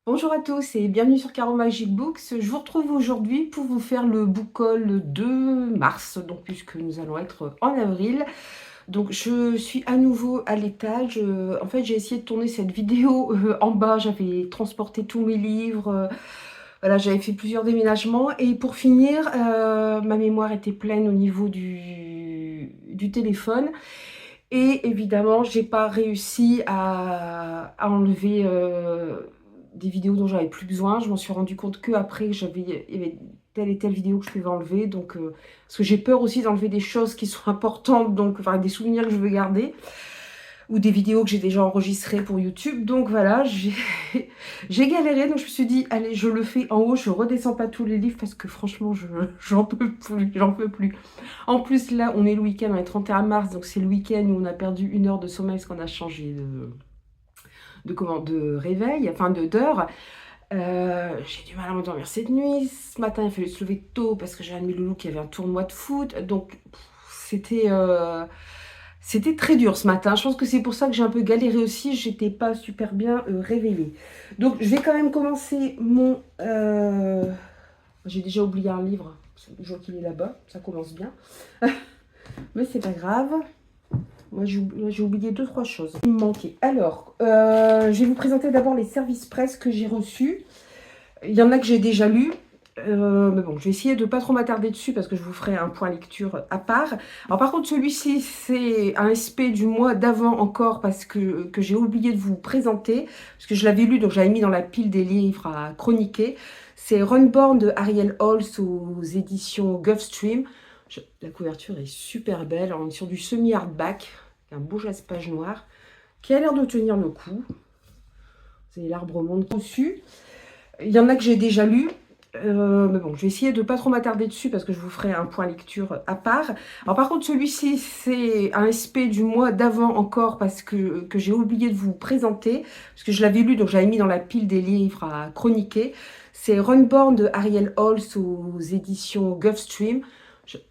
Bonjour à tous et bienvenue sur Caro Magic Books. Je vous retrouve aujourd'hui pour vous faire le book haul de mars, donc puisque nous allons être en avril. Donc je suis à nouveau à l'étage. En fait, j'ai essayé de tourner cette vidéo en bas. J'avais transporté tous mes livres. Voilà, j'avais fait plusieurs déménagements. Et pour finir, ma mémoire était pleine au niveau du téléphone. Et évidemment, j'ai pas réussi à enlever des vidéos dont j'avais plus besoin. Je m'en suis rendu compte que après que il y avait telle et telle vidéo que je pouvais enlever. Donc, parce que j'ai peur aussi d'enlever des choses qui sont importantes, donc enfin des souvenirs que je veux garder ou des vidéos que j'ai déjà enregistrées pour YouTube. Donc voilà, j'ai galéré. Donc je me suis dit, allez, je le fais en haut. Je redescends pas tous les livres parce que franchement, j'en peux plus, j'en peux plus. En plus, là, on est le week-end, on est 31 mars, donc c'est le week-end où on a perdu 1 heure de sommeil parce qu'on a changé de réveil, enfin d'heure. J'ai du mal à m'endormir cette nuit. Ce matin, il fallait se lever tôt parce que j'ai un de mes loulous qui avait un tournoi de foot. Donc, c'était très dur ce matin. Je pense que c'est pour ça que j'ai un peu galéré aussi. J'étais pas super bien réveillée. Donc, je vais quand même commencer mon... J'ai déjà oublié un livre. Je vois qu'il est là-bas. Ça commence bien. Mais c'est pas grave. Moi, j'ai oublié deux, trois choses. Il me manquait. Alors, je vais vous présenter d'abord les services presse que j'ai reçus. Il y en a que j'ai déjà lus. Mais bon, je vais essayer de ne pas trop m'attarder dessus parce que je vous ferai un point lecture à part. Alors par contre, celui-ci, c'est un SP du mois d'avant encore parce que j'ai oublié de vous présenter. Parce que je l'avais lu, donc j'avais mis dans la pile des livres à chroniquer. C'est Runborn de Ariel Holst aux éditions Gulfstream. La couverture est super belle. On est sur du semi-hardback, un beau page noir, qui a l'air de tenir le coup. C'est l'arbre monde dessus. Il y en a que j'ai déjà lu. Mais bon, je vais essayer de ne pas trop m'attarder dessus parce que je vous ferai un point lecture à part. Alors par contre, celui-ci, c'est un SP du mois d'avant encore parce que j'ai oublié de vous présenter. Parce que je l'avais lu, donc j'avais mis dans la pile des livres à chroniquer. C'est Runborn de Ariel Holst aux éditions Gulfstream.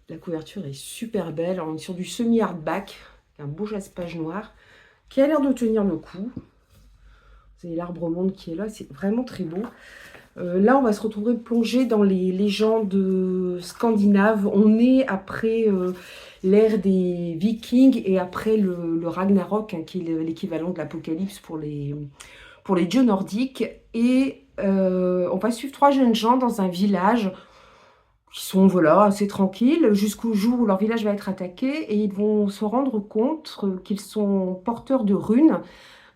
La couverture est super belle. On est sur du semi-hardback, un beau page noir, qui a l'air de tenir le coup. C'est l'arbre monde qui est là, c'est vraiment très beau. Là, on va se retrouver plongé dans les légendes scandinaves. On est après l'ère des Vikings et après le Ragnarok, hein, qui est l'équivalent de l'Apocalypse pour les dieux nordiques. Et on va suivre trois jeunes gens dans un village qui sont voilà, assez tranquilles jusqu'au jour où leur village va être attaqué et ils vont se rendre compte qu'ils sont porteurs de runes.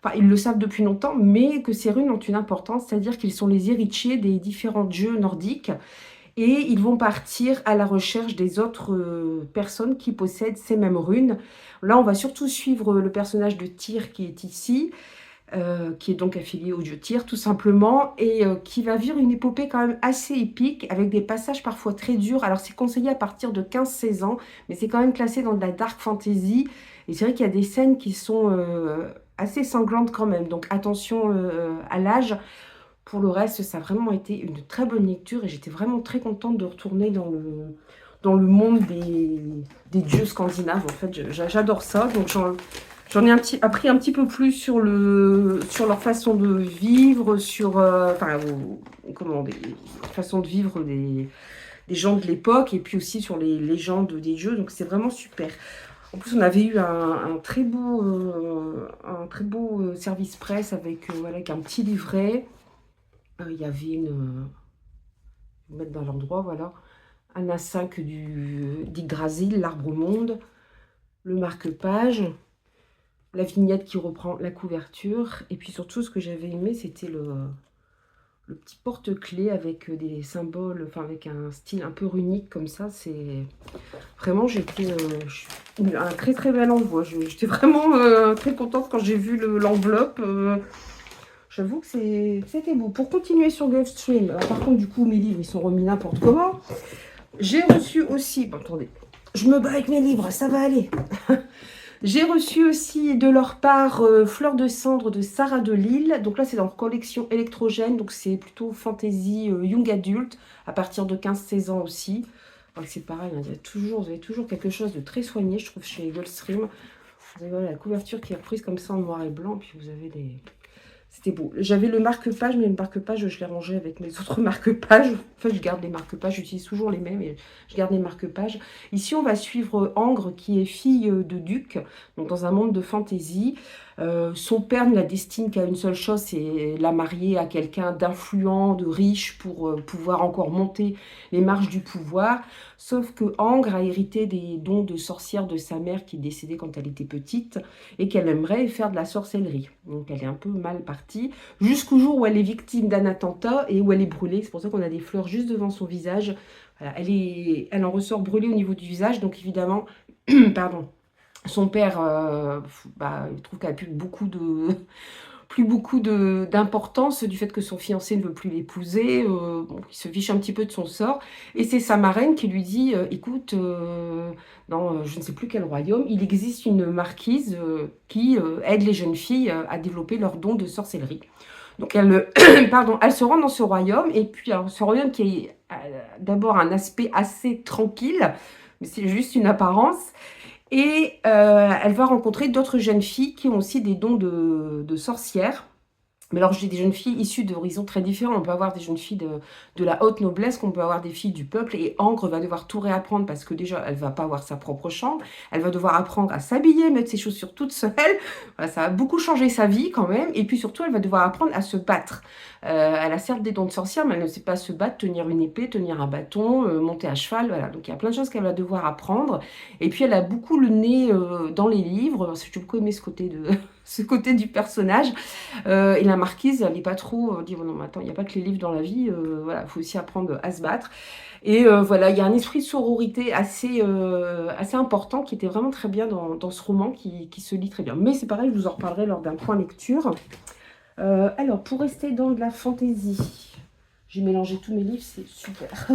Enfin, ils le savent depuis longtemps, mais que ces runes ont une importance, c'est-à-dire qu'ils sont les héritiers des différents dieux nordiques et ils vont partir à la recherche des autres personnes qui possèdent ces mêmes runes. Là, on va surtout suivre le personnage de Tyr qui est ici, qui est donc affilié au dieu Tyr tout simplement, et qui va vivre une épopée quand même assez épique, avec des passages parfois très durs. Alors c'est conseillé à partir de 15-16 ans, mais c'est quand même classé dans de la dark fantasy, et c'est vrai qu'il y a des scènes qui sont assez sanglantes quand même, donc attention à l'âge. Pour le reste, ça a vraiment été une très bonne lecture, et j'étais vraiment très contente de retourner dans le monde des dieux scandinaves. En fait, j'adore ça, donc j'en ai appris un petit peu plus sur leur façon de vivre, des façons de vivre des gens de l'époque, et puis aussi sur les légendes des dieux. Donc c'est vraiment super. En plus, on avait eu un très beau service presse avec, voilà, avec un petit livret. Il y avait je vais mettre dans l'endroit, voilà, un A5 d'Yggdrasil, l'arbre monde, le marque-page, la vignette qui reprend la couverture. Et puis surtout, ce que j'avais aimé, c'était le petit porte-clés avec des symboles, enfin avec un style un peu runique comme ça. C'est vraiment, un très très bel envoi. J'étais vraiment très contente quand j'ai vu l'enveloppe. J'avoue que c'était beau. Pour continuer sur Gulfstream, par contre, du coup, mes livres, ils sont remis n'importe comment. J'ai reçu aussi... Bon, attendez. Je me bats avec mes livres, ça va aller. J'ai reçu aussi de leur part Fleur de cendre de Sarah Delisle. Donc là, c'est dans leur collection électrogène. Donc c'est plutôt fantasy young adulte, à partir de 15-16 ans aussi. C'est pareil, hein, vous avez toujours quelque chose de très soigné, je trouve, chez Gulfstream. Vous avez voilà, la couverture qui est reprise comme ça en noir et blanc. Puis vous avez C'était beau. J'avais le marque-page, mais le marque-page, je l'ai rangé avec mes autres marque-pages. Enfin, je garde les marque-pages, j'utilise toujours les mêmes, et je garde les marque-pages. Ici, on va suivre Angre, qui est fille de duc, donc dans un monde de fantaisie. Son père ne la destine qu'à une seule chose, c'est la marier à quelqu'un d'influent, de riche, pour pouvoir encore monter les marches du pouvoir. Sauf que Angre a hérité des dons de sorcière de sa mère, qui est décédée quand elle était petite, et qu'elle aimerait faire de la sorcellerie. Donc elle est un peu mal partie, jusqu'au jour où elle est victime d'un attentat et où elle est brûlée. C'est pour ça qu'on a des fleurs juste devant son visage. Voilà, elle en ressort brûlée au niveau du visage, donc évidemment, pardon, son père, il trouve qu'elle a plus beaucoup d'importance du fait que son fiancé ne veut plus l'épouser. Bon, il se fiche un petit peu de son sort. Et c'est sa marraine qui lui dit, écoute, dans je ne sais plus quel royaume, il existe une marquise qui aide les jeunes filles à développer leurs dons de sorcellerie. Donc elle, pardon, elle se rend dans ce royaume, et puis alors, ce royaume qui est d'abord un aspect assez tranquille, mais c'est juste une apparence. Et elle va rencontrer d'autres jeunes filles qui ont aussi des dons de sorcières. Mais alors, j'ai des jeunes filles issues d'horizons très différents. On peut avoir des jeunes filles de la haute noblesse, qu'on peut avoir des filles du peuple. Et Angre va devoir tout réapprendre parce que déjà, elle va pas avoir sa propre chambre. Elle va devoir apprendre à s'habiller, mettre ses chaussures toute seule. Voilà, ça va beaucoup changer sa vie quand même. Et puis surtout, elle va devoir apprendre à se battre. Elle a certes des dons de sorcière, mais elle ne sait pas se battre, tenir une épée, tenir un bâton, monter à cheval. Voilà. Donc il y a plein de choses qu'elle va devoir apprendre. Et puis elle a beaucoup le nez dans les livres. J'ai beaucoup aimé ce côté ce côté du personnage. Et la marquise, elle n'est pas trop dit, oh non, mais attends, il n'y a pas que les livres dans la vie, voilà, il faut aussi apprendre à se battre. Et voilà, il y a un esprit de sororité assez important qui était vraiment très bien dans ce roman, qui se lit très bien. Mais c'est pareil, je vous en reparlerai lors d'un point lecture. Alors, pour rester dans de la fantaisie, j'ai mélangé tous mes livres, c'est super.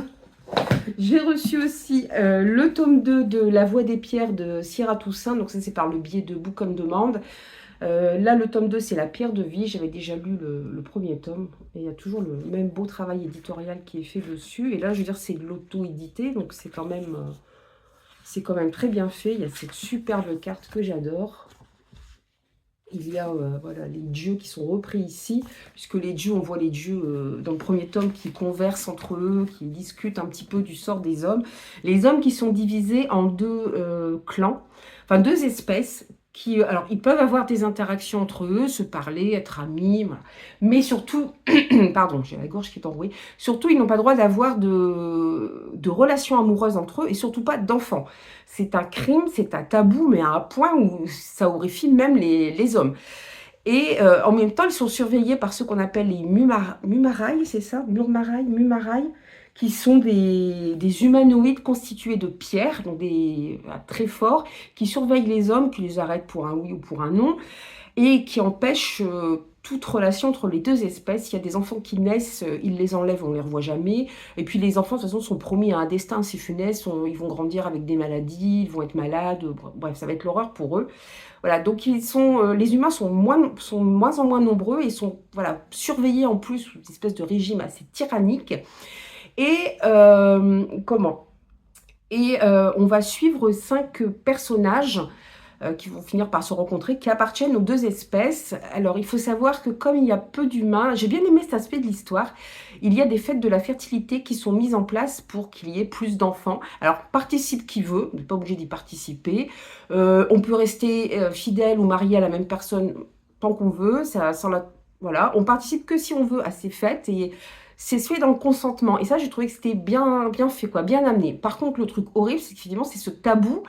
J'ai reçu aussi le tome 2 de La Voix des Pierres de Sierra Toussaint, donc ça c'est par le biais de Book on Demand. Là, le tome 2, c'est La Pierre de Vie. J'avais déjà lu le premier tome. Et il y a toujours le même beau travail éditorial qui est fait dessus. Et là, je veux dire, c'est de l'auto-édité. Donc, c'est quand même très bien fait. Il y a cette superbe carte que j'adore. Il y a voilà, les dieux qui sont repris ici. Puisque les dieux, on voit les dieux dans le premier tome qui conversent entre eux, qui discutent un petit peu du sort des hommes. Les hommes qui sont divisés en deux clans, enfin deux espèces. Alors, ils peuvent avoir des interactions entre eux, se parler, être amis, voilà. Mais surtout, pardon, j'ai la gorge qui est enrouée, surtout, ils n'ont pas le droit d'avoir de relations amoureuses entre eux, et surtout pas d'enfants. C'est un crime, c'est un tabou, mais à un point où ça horrifie même les hommes. Et en même temps, ils sont surveillés par ceux qu'on appelle les Mumaraï, c'est ça? Mumaraï, qui sont des humanoïdes constitués de pierre, donc très forts, qui surveillent les hommes, qui les arrêtent pour un oui ou pour un non, et qui empêchent toute relation entre les deux espèces. Il y a des enfants qui naissent, ils les enlèvent, on ne les revoit jamais. Et puis les enfants, de toute façon, sont promis à un destin assez funeste. Ils vont grandir avec des maladies, ils vont être malades. Bref, ça va être l'horreur pour eux. Voilà, donc les humains sont moins en moins nombreux et sont surveillés en plus sous une espèce de régime assez tyrannique. Et on va suivre 5 personnages qui vont finir par se rencontrer, qui appartiennent aux deux espèces. Alors, il faut savoir que comme il y a peu d'humains, j'ai bien aimé cet aspect de l'histoire, il y a des fêtes de la fertilité qui sont mises en place pour qu'il y ait plus d'enfants. Alors, participe qui veut, on n'est pas obligé d'y participer. On peut rester fidèle ou marié à la même personne tant qu'on veut. Voilà, on participe que si on veut à ces fêtes, et c'est fait dans le consentement. Et ça, j'ai trouvé que c'était bien fait, bien amené. Par contre, le truc horrible, c'est qu'effectivement, c'est ce tabou.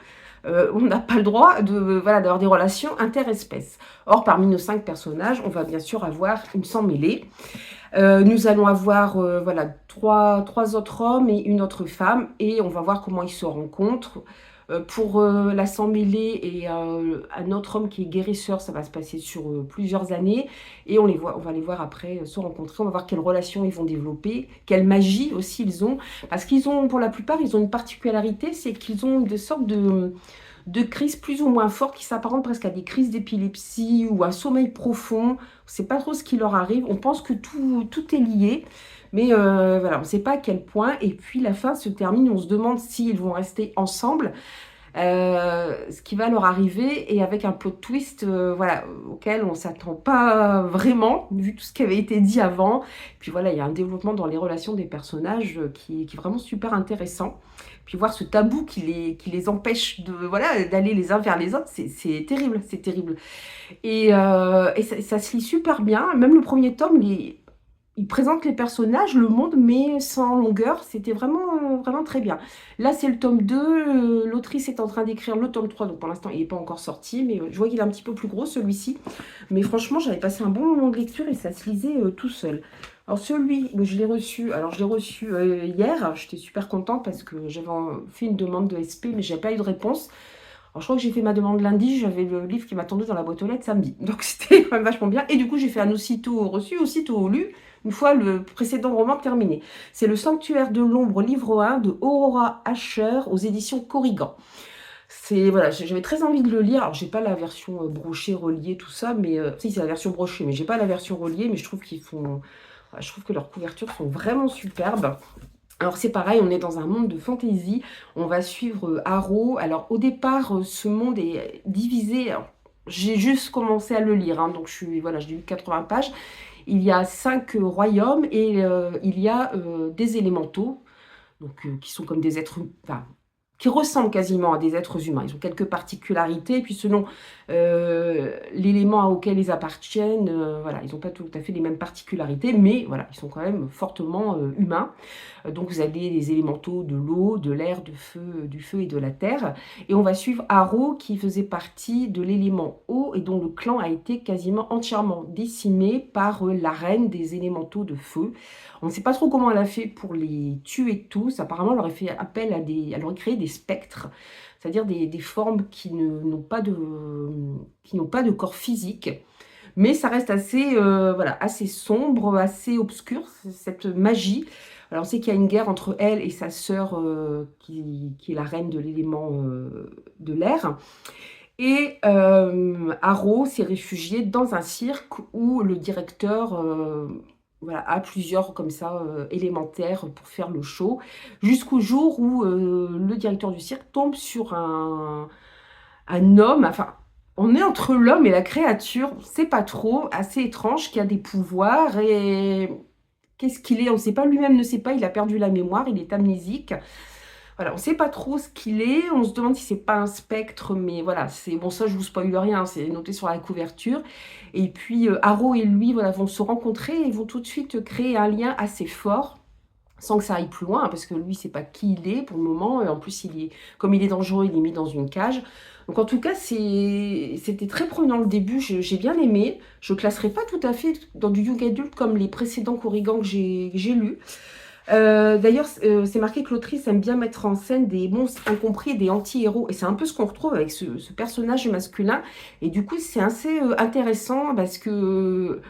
On n'a pas le droit d'avoir des relations interespèces. Or, parmi nos 5 personnages, on va bien sûr avoir une sang mêlée. Nous allons avoir 3 autres hommes et une autre femme. Et on va voir comment ils se rencontrent. Pour la sang mêlée et un autre homme qui est guérisseur, ça va se passer sur plusieurs années. Et on va les voir après se rencontrer. On va voir quelles relations ils vont développer, quelle magie aussi ils ont. Parce pour la plupart, ils ont une particularité, c'est qu'ils ont des sortes de crises plus ou moins fortes qui s'apparentent presque à des crises d'épilepsie ou un sommeil profond. On ne sait pas trop ce qui leur arrive. On pense que tout est lié. Mais on ne sait pas à quel point. Et puis la fin se termine, on se demande s'ils vont rester ensemble. ce qui va leur arriver, et avec un plot twist voilà, auquel on ne s'attend pas vraiment, vu tout ce qui avait été dit avant. Puis voilà, il y a un développement dans les relations des personnages qui est vraiment super intéressant. Puis voir ce tabou qui les empêche voilà, d'aller les uns vers les autres, c'est terrible, c'est terrible. Et ça se lit super bien. Même le premier tome, il présente les personnages, le monde, mais sans longueur. C'était vraiment très bien. Là, c'est le tome 2. L'autrice est en train d'écrire le tome 3. Donc pour l'instant, il n'est pas encore sorti. Mais je vois qu'il est un petit peu plus gros, celui-ci. Mais franchement, j'avais passé un bon moment de lecture et ça se lisait tout seul. Alors celui, je l'ai reçu. Alors je l'ai reçu hier. J'étais super contente parce que j'avais fait une demande de SP, mais j'ai pas eu de réponse. Alors, je crois que j'ai fait ma demande lundi, j'avais le livre qui m'attendait dans la boîte aux lettres samedi. Donc, c'était quand même vachement bien. Et du coup, j'ai fait un aussitôt reçu, aussitôt lu, une fois le précédent roman terminé. C'est Le Sanctuaire de l'Ombre, livre 1 de Aurora Asher aux éditions Corrigan. Voilà, j'avais très envie de le lire. Alors, j'ai pas la version brochée, reliée, tout ça, mais si, c'est la version brochée, mais j'ai pas la version reliée, mais je trouve je trouve que leurs couvertures sont vraiment superbes. Alors c'est pareil, on est dans un monde de fantasy, on va suivre Harrow. Alors au départ, ce monde est divisé, j'ai juste commencé à le lire, hein, donc voilà, j'ai lu 80 pages. Il y a 5 royaumes et il y a des élémentaux, donc, qui sont comme des êtres, enfin, qui ressemblent quasiment à des êtres humains. Ils ont quelques particularités, et puis selon l'élément auquel ils appartiennent, voilà, ils n'ont pas tout à fait les mêmes particularités, mais voilà, ils sont quand même fortement humains. Donc vous avez les élémentaux de l'eau, de l'air, du feu et de la terre. Et on va suivre Harrow qui faisait partie de l'élément eau et dont le clan a été quasiment entièrement décimé par la reine des élémentaux de feu. On ne sait pas trop comment elle a fait pour les tuer tous. Apparemment, elle aurait fait appel à elle aurait créé des spectres, c'est-à-dire des formes qui n'ont pas de corps physique. Mais ça reste assez, voilà, assez sombre, assez obscur, cette magie. Alors on sait qu'il y a une guerre entre elle et sa sœur, qui est la reine de l'élément de l'air. Et Harrow s'est réfugié dans un cirque où le directeur voilà, a plusieurs comme ça élémentaires pour faire le show, jusqu'au jour où le directeur du cirque tombe sur un homme, enfin, on est entre l'homme et la créature, on ne sait pas trop, assez étrange, qui a des pouvoirs. Et qu'est-ce qu'il est? On ne sait pas, lui-même ne sait pas, il a perdu la mémoire, il est amnésique. Voilà, on ne sait pas trop ce qu'il est, on se demande si c'est pas un spectre, mais voilà, c'est bon, ça je vous spoile rien, c'est noté sur la couverture. Et puis Harrow et lui, voilà, vont se rencontrer et vont tout de suite créer un lien assez fort, sans que ça aille plus loin, hein, parce que lui, c'est pas qui il est pour le moment. En plus, comme il est dangereux, il est mis dans une cage. Donc en tout cas, c'était très prenant le début, j'ai bien aimé. Je ne classerai pas tout à fait dans du young adult comme les précédents Corrigan que j'ai lus. D'ailleurs, c'est marqué que l'autrice aime bien mettre en scène des monstres incompris et des anti-héros. Et c'est un peu ce qu'on retrouve avec ce personnage masculin. Et du coup, c'est assez intéressant parce que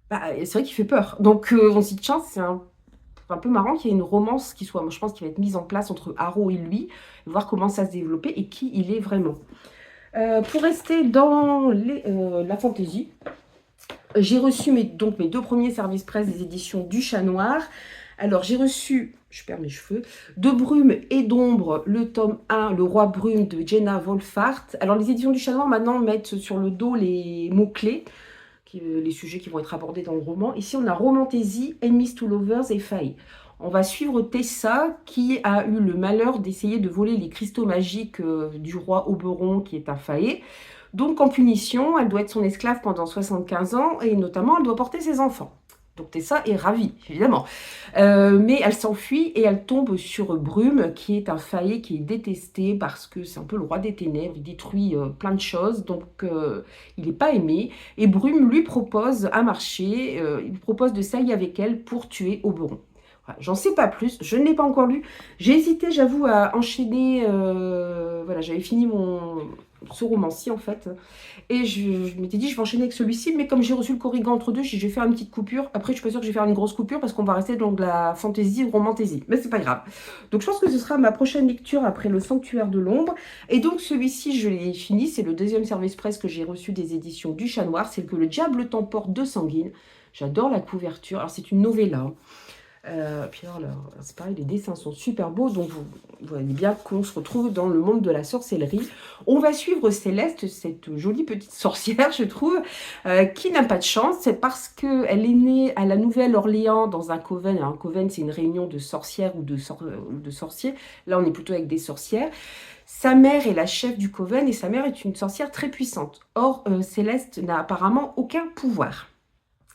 bah, c'est vrai qu'il fait peur. Donc on s'y tient, c'est un peu marrant qu'il y ait une romance qui soit, moi je pense, qui va être mise en place entre Harrow et lui, voir comment ça se développer et qui il est vraiment. Pour rester dans la fantaisie, j'ai reçu mes 2 premiers services presse des éditions du Chat Noir. Alors j'ai reçu, je perds mes cheveux, De brume et d'ombre, le tome 1, Le Roi Brume de Jenna Wolfhard. Alors les éditions du Chat Noir maintenant mettent sur le dos les mots-clés, les sujets qui vont être abordés dans le roman. Ici, on a Romantaisie, Enemies to Lovers et Failles. On va suivre Tessa qui a eu le malheur d'essayer de voler les cristaux magiques du roi Oberon qui est un faillé. Donc, en punition, elle doit être son esclave pendant 75 ans et notamment, elle doit porter ses enfants. Donc Tessa est ravie, évidemment. Mais elle s'enfuit et elle tombe sur Brume, qui est un faillé qui est détesté parce que c'est un peu le roi des ténèbres, il détruit plein de choses, donc il n'est pas aimé. Et Brume lui propose un marché, il lui propose de s'allier avec elle pour tuer Oberon. Voilà, j'en sais pas plus, je ne l'ai pas encore lu. J'ai hésité, j'avoue, à enchaîner. Voilà, j'avais fini ce roman-ci en fait. Et je m'étais dit, je vais enchaîner avec celui-ci, mais comme j'ai reçu le Corrigan entre deux, je vais faire une petite coupure. Après, je suis pas sûre que je vais faire une grosse coupure parce qu'on va rester dans de la fantaisie, romantaisie. Mais c'est pas grave. Donc, je pense que ce sera ma prochaine lecture après Le Sanctuaire de l'Ombre. Et donc, celui-ci, je l'ai fini. C'est le deuxième service presse que j'ai reçu des éditions du Chat Noir. C'est que Le Diable t'emporte de Sanguine. J'adore la couverture. Alors, c'est une novella. Puis alors, c'est pareil, les dessins sont super beaux, donc vous voyez bien qu'on se retrouve dans le monde de la sorcellerie. On va suivre Céleste, cette jolie petite sorcière, je trouve, qui n'a pas de chance. C'est parce qu'elle est née à la Nouvelle-Orléans dans un coven. Alors, un coven, c'est une réunion de sorcières ou de sorciers. Là, on est plutôt avec des sorcières. Sa mère est la chef du coven et sa mère est une sorcière très puissante. Or, Céleste n'a apparemment aucun pouvoir.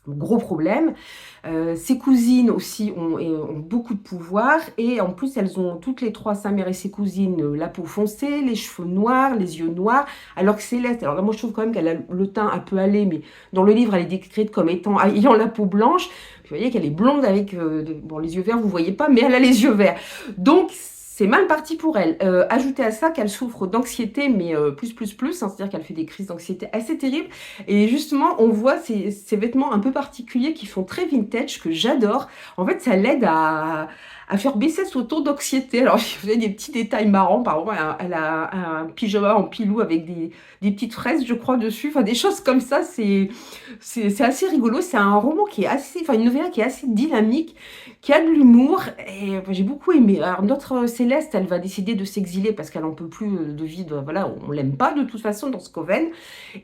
Gros problème. Ses cousines aussi ont beaucoup de pouvoir et en plus elles ont toutes les trois, sa mère et ses cousines, la peau foncée, les cheveux noirs, les yeux noirs, alors que Céleste, alors là moi je trouve quand même qu'elle a le teint un peu allé, mais dans le livre elle est décrite comme ayant la peau blanche. Vous voyez qu'elle est blonde avec bon, les yeux verts, vous voyez pas, mais elle a les yeux verts. Donc c'est mal parti pour elle. Ajoutez à ça qu'elle souffre d'anxiété, mais plus, hein, c'est-à-dire qu'elle fait des crises d'anxiété assez terribles. Et justement, on voit ces vêtements un peu particuliers qui font très vintage, que j'adore. En fait, ça l'aide à faire baisser son taux d'anxiété. Alors, je faisais des petits détails marrants. Par exemple, elle a un pyjama en pilou avec des petites fraises, je crois, dessus. Enfin, des choses comme ça, c'est assez rigolo. C'est un roman qui est assez... Enfin, une novella qui est assez dynamique, qui a de l'humour. Et j'ai beaucoup aimé. Alors, notre Céleste, elle va décider de s'exiler parce qu'elle n'en peut plus de vie. Voilà, on l'aime pas de toute façon dans ce coven.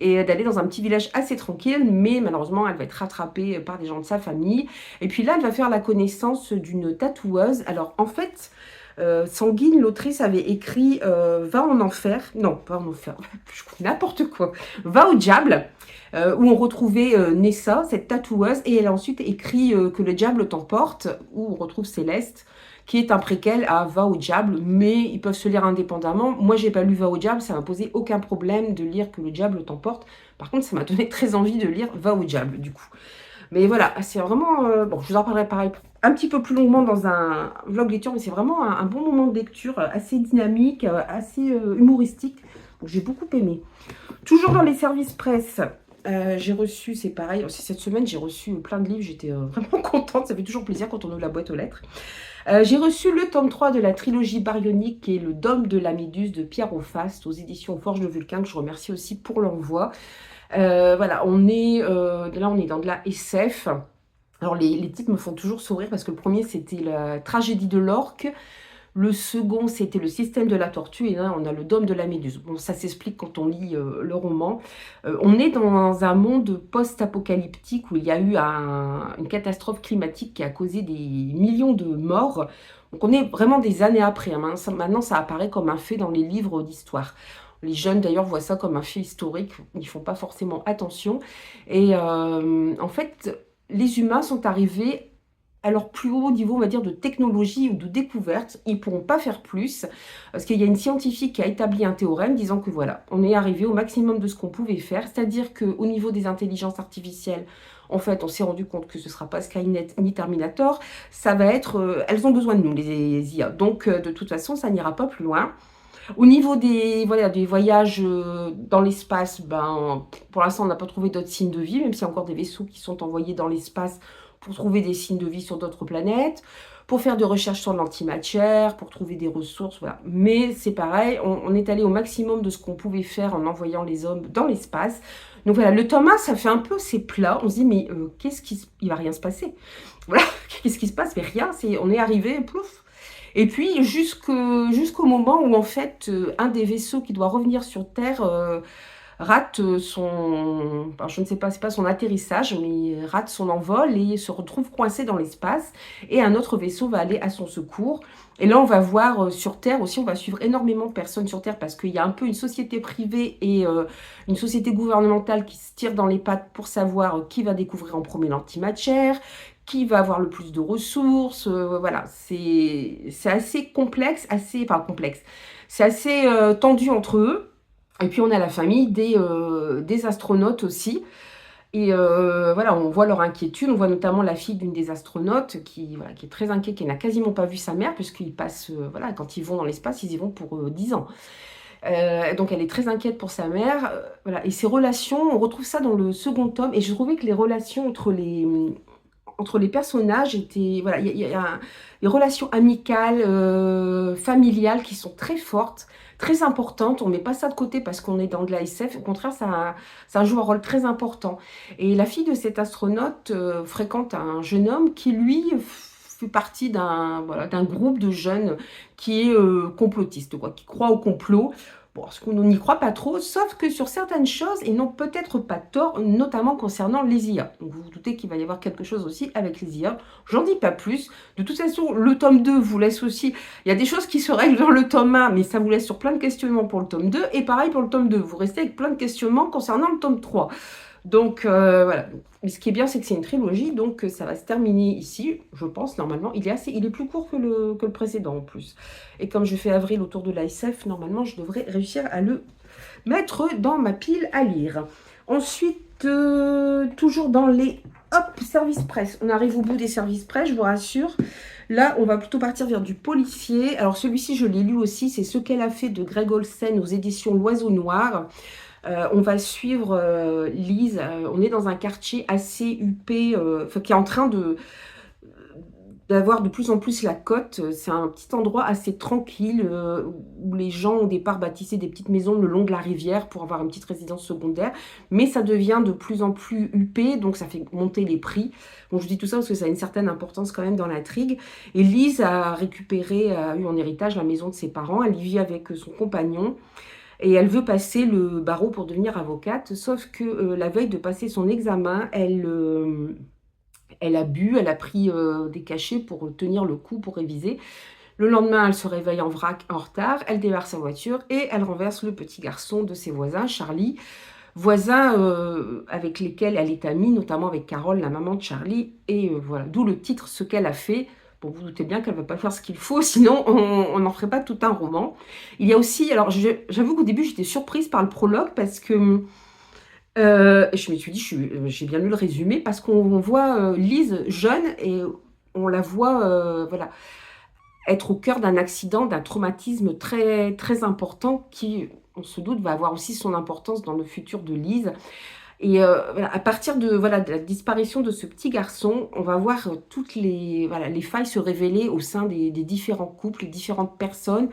Et d'aller dans un petit village assez tranquille. Mais malheureusement, elle va être rattrapée par des gens de sa famille. Et puis là, elle va faire la connaissance d'une tatoueuse. Alors, en fait... Sanguine, l'autrice avait écrit Va en enfer, non, pas en enfer, n'importe quoi, Va au diable, où on retrouvait Nessa, cette tatoueuse, et elle a ensuite écrit Que le diable t'emporte, où on retrouve Céleste, qui est un préquel à Va au diable, mais ils peuvent se lire indépendamment. Moi, j'ai pas lu Va au diable, ça m'a posé aucun problème de lire Que le diable t'emporte. Par contre, ça m'a donné très envie de lire Va au diable, du coup. Mais voilà, c'est vraiment... bon, je vous en parlerai pareil un petit peu plus longuement dans un vlog lecture, mais c'est vraiment un bon moment de lecture, assez dynamique, assez humoristique. Donc j'ai beaucoup aimé. Toujours dans les services presse, j'ai reçu, c'est pareil, aussi cette semaine, j'ai reçu plein de livres, j'étais vraiment contente, ça fait toujours plaisir quand on ouvre la boîte aux lettres. J'ai reçu le tome 3 de la trilogie baryonique, qui est Le Dôme de la Méduse de Pierre Aufaste, aux éditions Forge de Vulcain, que je remercie aussi pour l'envoi. Voilà, là on est dans de la SF. Alors les titres me font toujours sourire parce que le premier c'était la tragédie de l'orque, le second c'était le système de la tortue et là on a le dôme de la méduse. Bon, ça s'explique quand on lit le roman. On est dans un monde post-apocalyptique où il y a eu une catastrophe climatique qui a causé des millions de morts. Donc on est vraiment des années après, hein. Maintenant ça apparaît comme un fait dans les livres d'histoire. Les jeunes d'ailleurs voient ça comme un fait historique, ils ne font pas forcément attention. Et en fait, les humains sont arrivés à leur plus haut niveau, on va dire, de technologie ou de découverte. Ils ne pourront pas faire plus, parce qu'il y a une scientifique qui a établi un théorème disant que voilà, on est arrivé au maximum de ce qu'on pouvait faire, c'est-à-dire qu'au niveau des intelligences artificielles, en fait, on s'est rendu compte que ce ne sera pas Skynet ni Terminator, ça va être... elles ont besoin de nous, les IA. Donc, de toute façon, ça n'ira pas plus loin. Au niveau des voyages dans l'espace, ben, pour l'instant, on n'a pas trouvé d'autres signes de vie, même s'il y a encore des vaisseaux qui sont envoyés dans l'espace pour trouver des signes de vie sur d'autres planètes, pour faire des recherches sur l'antimatière, pour trouver des ressources, voilà. Mais c'est pareil, on est allé au maximum de ce qu'on pouvait faire en envoyant les hommes dans l'espace. Donc voilà, le tome 1, ça fait un peu ces plats. On se dit, mais il va rien se passer. Voilà, qu'est-ce qui se passe? Mais rien, on est arrivé, plouf. Et puis, jusqu'au moment où, en fait, un des vaisseaux qui doit revenir sur Terre rate son... Alors, je ne sais pas, c'est pas son atterrissage, mais rate son envol et se retrouve coincé dans l'espace. Et un autre vaisseau va aller à son secours. Et là, on va voir sur Terre aussi, on va suivre énormément de personnes sur Terre parce qu'il y a un peu une société privée et une société gouvernementale qui se tire dans les pattes pour savoir qui va découvrir en premier l'antimatière, qui va avoir le plus de ressources, voilà, c'est assez complexe, c'est assez tendu entre eux. Et puis on a la famille des astronautes aussi. Et voilà, on voit leur inquiétude, on voit notamment la fille d'une des astronautes qui est très inquiète, qui n'a quasiment pas vu sa mère, puisqu'ils passent, voilà, quand ils vont dans l'espace, ils y vont pour 10 ans. Donc elle est très inquiète pour sa mère, voilà. Et ces relations, on retrouve ça dans le second tome, et je trouvais que les relations entre les personnages étaient... Voilà, il y a des relations amicales, familiales qui sont très fortes, très importantes. On ne met pas ça de côté parce qu'on est dans de la SF. Au contraire, ça joue un rôle très important. Et la fille de cet astronaute fréquente un jeune homme qui, lui, fais partie d'un groupe de jeunes qui est complotiste, quoi, qui croit au complot. Bon, parce qu'on n'y croit pas trop, sauf que sur certaines choses, ils n'ont peut-être pas tort, notamment concernant les IA. Donc vous vous doutez qu'il va y avoir quelque chose aussi avec les IA. J'en dis pas plus. De toute façon, le tome 2 vous laisse aussi... Il y a des choses qui se règlent dans le tome 1, mais ça vous laisse sur plein de questionnements pour le tome 2. Et pareil pour le tome 2, vous restez avec plein de questionnements concernant le tome 3. Donc voilà. Mais ce qui est bien, c'est que c'est une trilogie, donc ça va se terminer ici, je pense, normalement. Il est plus court que le précédent en plus. Et comme je fais avril autour de l'ASF, normalement, je devrais réussir à le mettre dans ma pile à lire. Ensuite, toujours dans les services presse. On arrive au bout des services presse, je vous rassure. Là, on va plutôt partir vers du policier. Alors celui-ci, je l'ai lu aussi, c'est Ce qu'elle a fait de Greg Olsen aux éditions L'Oiseau Noir. On va suivre Lise, on est dans un quartier assez huppé, qui est en train d'avoir de plus en plus la cote. C'est un petit endroit assez tranquille où les gens au départ bâtissaient des petites maisons le long de la rivière pour avoir une petite résidence secondaire, mais ça devient de plus en plus huppé, donc ça fait monter les prix. Bon, je dis tout ça parce que ça a une certaine importance quand même dans l'intrigue. Et Lise a eu en héritage la maison de ses parents, elle y vit avec son compagnon. Et elle veut passer le barreau pour devenir avocate, sauf que la veille de passer son examen, elle a bu, elle a pris des cachets pour tenir le coup, pour réviser. Le lendemain, elle se réveille en vrac, en retard, elle démarre sa voiture et elle renverse le petit garçon de ses voisins, Charlie. Voisins avec lesquels elle est amie, notamment avec Carole, la maman de Charlie. Et voilà, d'où le titre « Ce qu'elle a fait ». Bon, vous doutez bien qu'elle ne va pas faire ce qu'il faut, sinon on n'en ferait pas tout un roman. Il y a aussi, alors j'avoue qu'au début j'étais surprise par le prologue parce que je me suis dit, j'ai bien lu le résumé, parce qu'on voit Lise jeune et on la voit voilà, être au cœur d'un accident, d'un traumatisme très, très important qui, on se doute, va avoir aussi son importance dans le futur de Lise. Et voilà, à partir de la disparition de ce petit garçon, on va voir toutes les failles se révéler au sein des différents couples, les différentes personnes.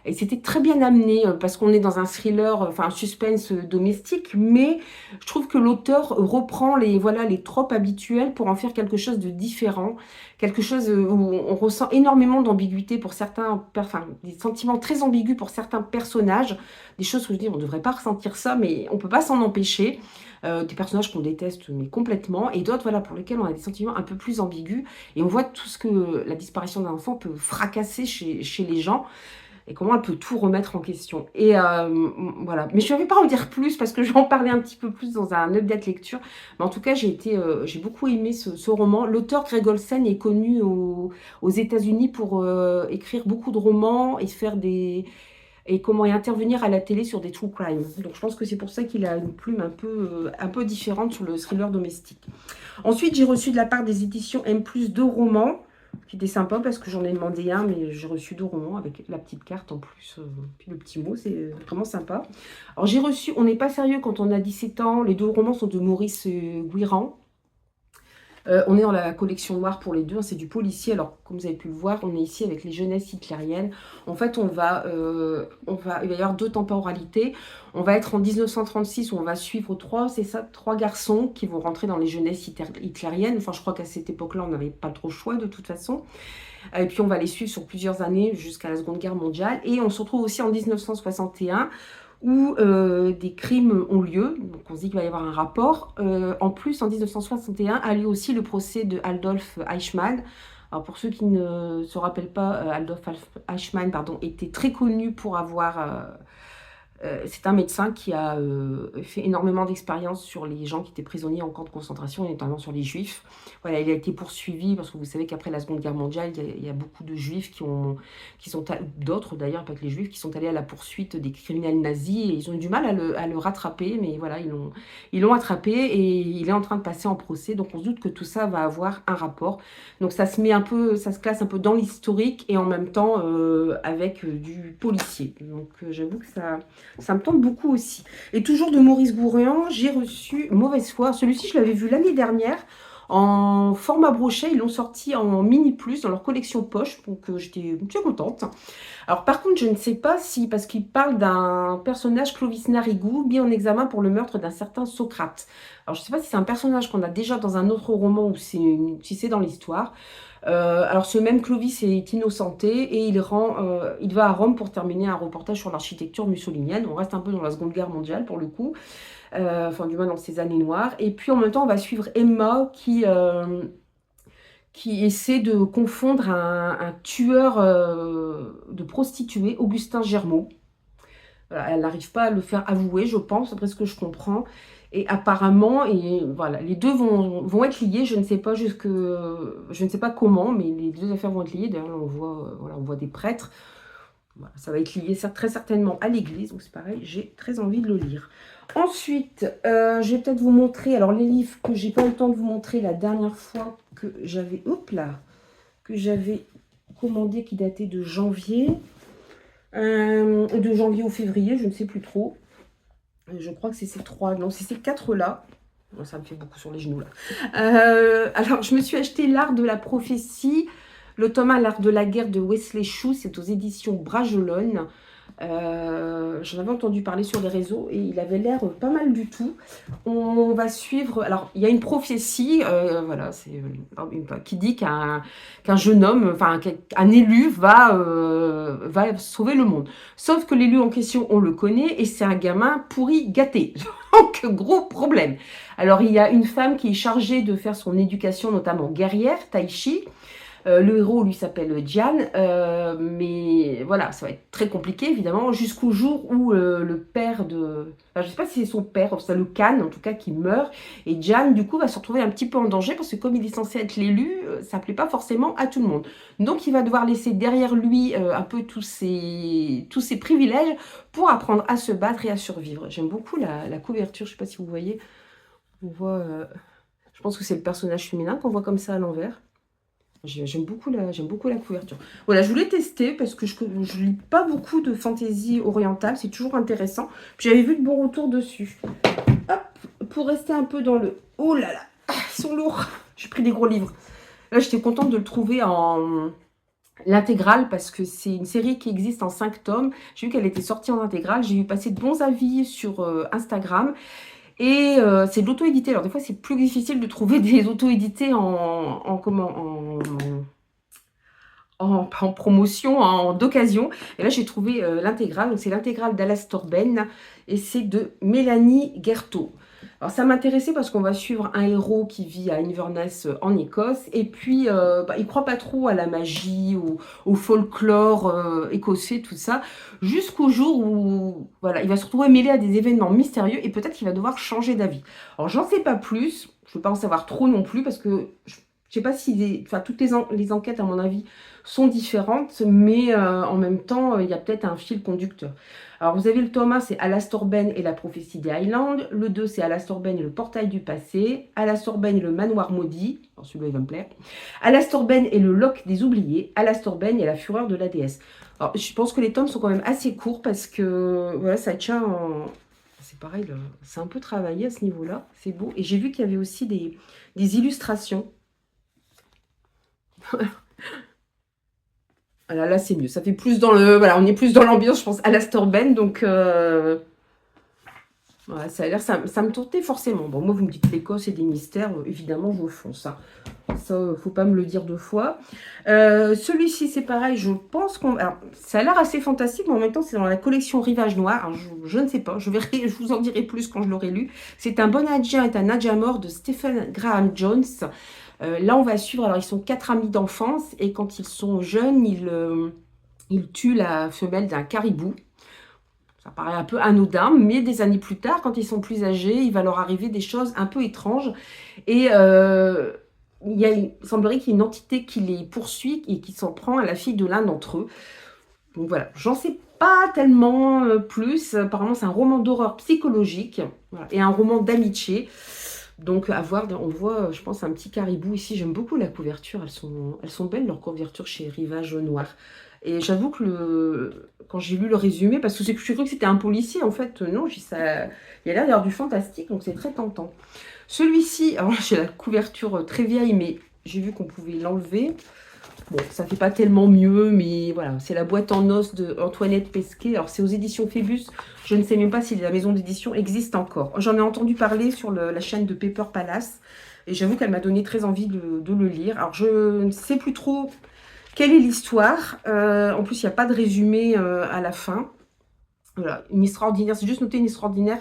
Et c'était très bien amené parce qu'on est dans un thriller, enfin un suspense domestique, mais je trouve que l'auteur reprend les tropes habituelles pour en faire quelque chose de différent, quelque chose où on ressent énormément d'ambiguïté pour certains, enfin des sentiments très ambigus pour certains personnages, des choses que je dis on ne devrait pas ressentir ça, mais on ne peut pas s'en empêcher. Des personnages qu'on déteste mais complètement, et d'autres pour lesquels on a des sentiments un peu plus ambigus, et on voit tout ce que la disparition d'un enfant peut fracasser chez les gens, et comment elle peut tout remettre en question. Et voilà. Mais je ne vais pas en dire plus, parce que je vais en parler un petit peu plus dans un update lecture. Mais en tout cas, j'ai beaucoup aimé ce roman. L'auteur Greg Olsen est connu aux États-Unis pour écrire beaucoup de romans et intervenir à la télé sur des true crime. Donc je pense que c'est pour ça qu'il a une plume un peu différente sur le thriller domestique. Ensuite, j'ai reçu de la part des éditions M+, 2 romans, qui était sympa parce que j'en ai demandé un, mais j'ai reçu 2 romans avec la petite carte en plus, puis le petit mot, c'est vraiment sympa. Alors j'ai reçu On n'est pas sérieux quand on a 17 ans, les 2 romans sont de Maurice Guiran. On est dans la collection noire pour les 2, c'est du policier. Alors, comme vous avez pu le voir, on est ici avec les jeunesses hitlériennes. En fait, il va y avoir 2 temporalités. On va être en 1936, où on va suivre 3 garçons qui vont rentrer dans les jeunesses hitlériennes. Enfin, je crois qu'à cette époque-là, on n'avait pas trop le choix de toute façon. Et puis, on va les suivre sur plusieurs années jusqu'à la Seconde Guerre mondiale. Et on se retrouve aussi en 1961, où des crimes ont lieu, donc on se dit qu'il va y avoir un rapport. En plus, en 1961, a lieu aussi le procès de Adolf Eichmann. Alors pour ceux qui ne se rappellent pas, Adolf Eichmann était très connu pour avoir... c'est un médecin qui a fait énormément d'expériences sur les gens qui étaient prisonniers en camp de concentration, et notamment sur les juifs. Voilà, il a été poursuivi parce que vous savez qu'après la Seconde Guerre mondiale, il y a beaucoup de juifs d'autres d'ailleurs, pas que les juifs, qui sont allés à la poursuite des criminels nazis, et ils ont eu du mal à le rattraper, mais voilà, ils l'ont attrapé et il est en train de passer en procès. Donc on se doute que tout ça va avoir un rapport. Donc ça se classe un peu dans l'historique et en même temps avec du policier. Donc j'avoue que ça me tente beaucoup aussi. Et toujours de Maurice Guiran, j'ai reçu Mauvaise foi. Celui-ci, je l'avais vu l'année dernière en format brochet. Ils l'ont sorti en mini plus dans leur collection poche. Donc, j'étais contente. Alors, par contre, je ne sais pas si, parce qu'il parle d'un personnage, Clovis Narigou, mis en examen pour le meurtre d'un certain Socrate. Alors, je ne sais pas si c'est un personnage qu'on a déjà dans un autre roman ou si c'est dans l'histoire. Alors ce même Clovis est innocenté et il va à Rome pour terminer un reportage sur l'architecture mussolinienne. On reste un peu dans la Seconde Guerre mondiale pour le coup, enfin du moins dans ces années noires. Et puis en même temps, on va suivre Emma qui essaie de confondre un tueur de prostituées, Augustin Germaud. Voilà, elle n'arrive pas à le faire avouer, je pense, après ce que je comprends. Et apparemment, et voilà, les deux vont être liés. Je ne sais pas je ne sais pas comment, mais les deux affaires vont être liées. D'ailleurs, on voit, voilà, on voit des prêtres. Voilà, ça va être lié très certainement à l'église. Donc c'est pareil, j'ai très envie de le lire. Ensuite, je vais peut-être vous montrer, alors les livres que j'ai pas eu le temps de vous montrer la dernière fois que j'avais, que j'avais commandé, qui datait de janvier. De janvier ou février, je ne sais plus trop. Je crois que c'est ces trois, non, c'est ces quatre-là. Ça me fait beaucoup sur les genoux, là. Alors, je me suis acheté L'Art de la prophétie, le tome 1, L'Art de la guerre de Wesley Chou, c'est aux éditions Bragelonne. J'en avais entendu parler sur les réseaux et il avait l'air pas mal du tout. On va suivre, alors il y a une prophétie, voilà, qui dit qu'un jeune homme, enfin qu'un élu va sauver le monde. Sauf que l'élu en question, on le connaît et c'est un gamin pourri gâté. Donc gros problème. Alors il y a une femme qui est chargée de faire son éducation, notamment guerrière, Tai Chi. Le héros, lui, s'appelle Diane, mais voilà, ça va être très compliqué, évidemment, jusqu'au jour où le père de... Enfin, je ne sais pas si c'est son père, ça le canne, en tout cas, qui meurt, et Diane, du coup, va se retrouver un petit peu en danger, parce que comme il est censé être l'élu, ça ne plaît pas forcément à tout le monde. Donc, il va devoir laisser derrière lui un peu tous ses privilèges pour apprendre à se battre et à survivre. J'aime beaucoup la couverture, je ne sais pas si vous voyez, on voit... je pense que c'est le personnage féminin qu'on voit comme ça à l'envers. J'aime beaucoup la couverture. Voilà, je voulais tester parce que je lis pas beaucoup de fantaisie orientale. C'est toujours intéressant. Puis j'avais vu de bons retours dessus. Hop, pour rester un peu dans le... Oh là là, ils sont lourds. J'ai pris des gros livres. Là, j'étais contente de le trouver en l'intégrale parce que c'est une série qui existe en 5 tomes. J'ai vu qu'elle était sortie en intégrale. J'ai vu passer de bons avis sur Instagram. Et c'est de l'auto-édité. Alors, des fois, c'est plus difficile de trouver des auto-édités en promotion, d'occasion. Et là, j'ai trouvé l'intégrale. Donc, c'est l'intégrale d'Alastor Ben. Et c'est de Mélanie Guerteau. Alors, ça m'intéressait parce qu'on va suivre un héros qui vit à Inverness en Écosse. Et puis, il croit pas trop à la magie, au folklore écossais, tout ça. Jusqu'au jour où voilà, il va se retrouver mêlé à des événements mystérieux et peut-être qu'il va devoir changer d'avis. Alors, j'en sais pas plus. Je ne veux pas en savoir trop non plus parce que je sais pas si toutes les enquêtes, à mon avis, sont différentes, mais en même temps, il y a peut-être un fil conducteur. Alors, vous avez le tome 1, c'est Alastor Ben et la prophétie des Highlands. Le 2, c'est Alastor Ben et le portail du passé. Alastor Ben et le manoir maudit. Alors, celui-là, il va me plaire. Alastor Ben et le loch des oubliés. Alastor Ben et la fureur de la déesse. Alors, je pense que les tomes sont quand même assez courts parce que, voilà, ça tient en... C'est pareil, c'est un peu travaillé à ce niveau-là. C'est beau. Et j'ai vu qu'il y avait aussi des illustrations. Voilà, là, c'est mieux. Ça fait plus dans le... Voilà, on est plus dans l'ambiance, je pense, Alastor Ben. Donc, voilà, ça a l'air... Ça me tentait forcément. Bon, moi, vous me dites l'Écosse et des mystères. Évidemment, je fonce. Ça, faut pas me le dire deux fois. Celui-ci, c'est pareil. Je pense qu'on... Alors, ça a l'air assez fantastique, mais en même temps, c'est dans la collection Rivage Noir. Alors, je ne sais pas. Je vous en dirai plus quand je l'aurai lu. C'est un bon Indien et un Indien mort de Stephen Graham Jones. Là, on va suivre, alors ils sont 4 amis d'enfance et quand ils sont jeunes, ils tuent la femelle d'un caribou. Ça paraît un peu anodin, mais des années plus tard, quand ils sont plus âgés, il va leur arriver des choses un peu étranges. Et il semblerait qu'il y ait une entité qui les poursuit et qui s'en prend à la fille de l'un d'entre eux. Donc voilà, j'en sais pas tellement plus. Apparemment, c'est un roman d'horreur psychologique voilà, et un roman d'amitié. Donc, à voir, on voit, je pense, un petit caribou ici. J'aime beaucoup la couverture. Elles sont belles, leurs couvertures chez Rivage Noir. Et j'avoue que quand j'ai lu le résumé, parce que j'ai cru que c'était un policier, en fait, non, il a l'air d'avoir du fantastique, donc c'est très tentant. Celui-ci, alors j'ai la couverture très vieille, mais j'ai vu qu'on pouvait l'enlever. Bon, ça fait pas tellement mieux, mais voilà, c'est la boîte en os de Antoinette Pesquet. Alors, c'est aux éditions Phébus. Je ne sais même pas si la maison d'édition existe encore. J'en ai entendu parler sur la chaîne de Paper Palace. Et j'avoue qu'elle m'a donné très envie de le lire. Alors, je ne sais plus trop quelle est l'histoire. En plus, il n'y a pas de résumé à la fin. Voilà, une histoire ordinaire. C'est juste noté une histoire ordinaire.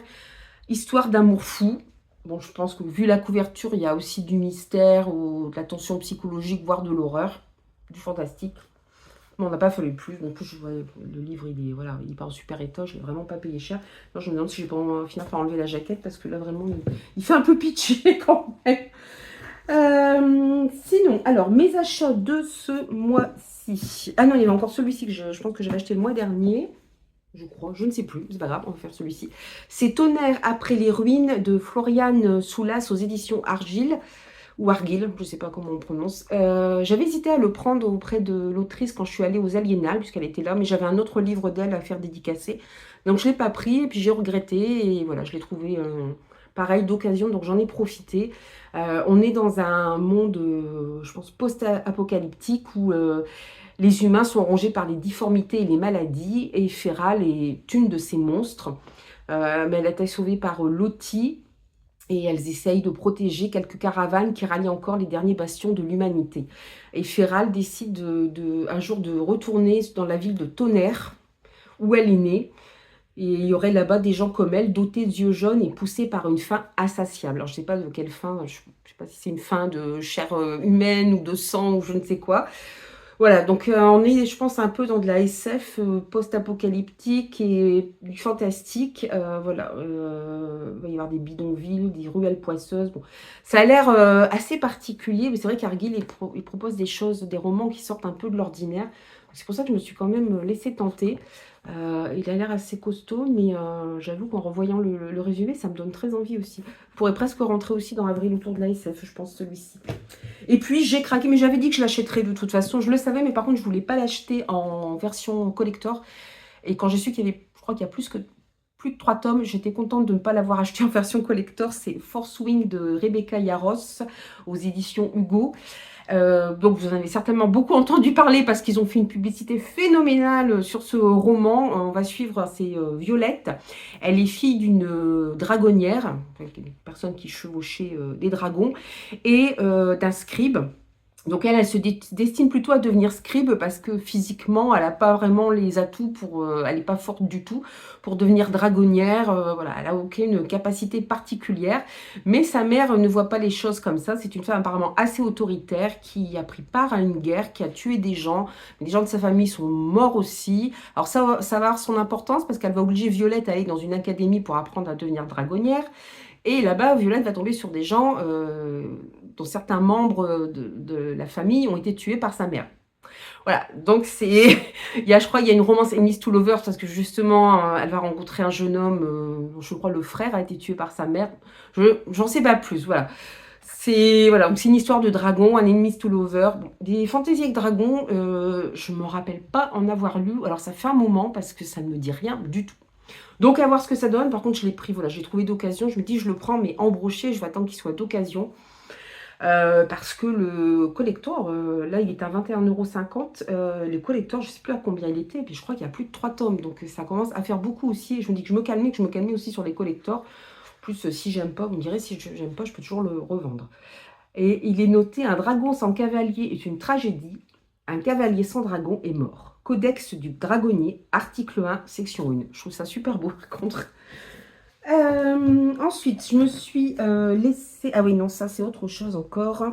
Histoire d'amour fou. Bon, je pense que vu la couverture, il y a aussi du mystère, ou de la tension psychologique, voire de l'horreur. Du fantastique. Mais on n'a pas fallu plus. En plus, je vois, le livre, il est, voilà, il est pas en super état. Je ne l'ai vraiment pas payé cher. Alors, je me demande si je vais pas finir par enlever la jaquette, parce que là, vraiment, il fait un peu pitché quand même. Sinon, alors, mes achats de ce mois-ci. Ah non, il y avait encore celui-ci que je pense que j'avais acheté le mois dernier. Je crois, je ne sais plus, c'est pas grave, on va faire celui-ci. C'est Tonnerre après les ruines de Floriane Soulas aux éditions Argile, ou Argile, je ne sais pas comment on prononce. J'avais hésité à le prendre auprès de l'autrice quand je suis allée aux Aliénales, puisqu'elle était là, mais j'avais un autre livre d'elle à faire dédicacer. Donc je ne l'ai pas pris, et puis j'ai regretté, et voilà, je l'ai trouvé pareil d'occasion, donc j'en ai profité. On est dans un monde, je pense, post-apocalyptique où les humains sont rongés par les difformités et les maladies, et Féral est une de ces monstres. Mais elle a été sauvée par Lottie, et elles essayent de protéger quelques caravanes qui rallient encore les derniers bastions de l'humanité. Et Féral décide un jour de retourner dans la ville de Tonnerre, où elle est née. Et il y aurait là-bas des gens comme elle, dotés d'yeux jaunes et poussés par une faim insatiable. Alors je ne sais pas de quelle faim, je ne sais pas si c'est une faim de chair humaine ou de sang ou je ne sais quoi. Voilà, donc on est, je pense, un peu dans de la SF post-apocalyptique et du fantastique. Voilà, il va y avoir des bidonvilles, des ruelles poisseuses. Bon, ça a l'air assez particulier, mais c'est vrai qu'Argyle, il propose des choses, des romans qui sortent un peu de l'ordinaire. C'est pour ça que je me suis quand même laissée tenter. Il a l'air assez costaud, mais j'avoue qu'en revoyant le résumé, ça me donne très envie aussi. Je pourrais presque rentrer aussi dans Avril autour de la SF, je pense, celui-ci. Et puis j'ai craqué, mais j'avais dit que je l'achèterais de toute façon, je le savais, mais par contre je voulais pas l'acheter en version collector. Et quand j'ai su qu'il y avait, je crois qu'il y a plus de 3 tomes, j'étais contente de ne pas l'avoir acheté en version collector. C'est Force Wing de Rebecca Yarros aux éditions Hugo. Donc vous en avez certainement beaucoup entendu parler parce qu'ils ont fait une publicité phénoménale sur ce roman. On va suivre, c'est Violette. Elle est fille d'une dragonnière, une personne qui chevauchait des dragons, et d'un scribe. Donc elle se destine plutôt à devenir scribe parce que physiquement, elle n'a pas vraiment les atouts pour... elle n'est pas forte du tout pour devenir dragonnière. Voilà, elle n'a aucune capacité particulière. Mais sa mère ne voit pas les choses comme ça. C'est une femme apparemment assez autoritaire qui a pris part à une guerre, qui a tué des gens. Des gens de sa famille sont morts aussi. Alors ça va avoir son importance parce qu'elle va obliger Violette à aller dans une académie pour apprendre à devenir dragonnière. Et là-bas, Violette va tomber sur des gens dont certains membres de la famille ont été tués par sa mère. Voilà, donc c'est... je crois, il y a une romance Enemies to Lovers parce que justement, elle va rencontrer un jeune homme, je crois le frère a été tué par sa mère. J'en sais pas plus, voilà. Voilà, donc c'est une histoire de dragon, un Enemies to Lovers. Bon, des fantaisies avec dragons, je ne me rappelle pas en avoir lu. Alors ça fait un moment parce que ça ne me dit rien du tout. Donc à voir ce que ça donne. Par contre, je l'ai pris, voilà, j'ai trouvé d'occasion. Je me dis, je le prends, mais embroché. Je vais attendre qu'il soit d'occasion. Parce que le collector, là, il est à 21,50 €. Le collector, je ne sais plus à combien il était. Et puis je crois qu'il y a plus de 3 tomes. Donc ça commence à faire beaucoup aussi. Et je me dis que je me calmais aussi sur les collectors. En plus, si j'aime pas, vous me direz, si j'aime pas, je peux toujours le revendre. Et il est noté, un dragon sans cavalier est une tragédie. Un cavalier sans dragon est mort. Codex du dragonnier, article 1, section 1. Je trouve ça super beau par contre. Ensuite, je me suis laissée... Ah oui, non, ça c'est autre chose encore.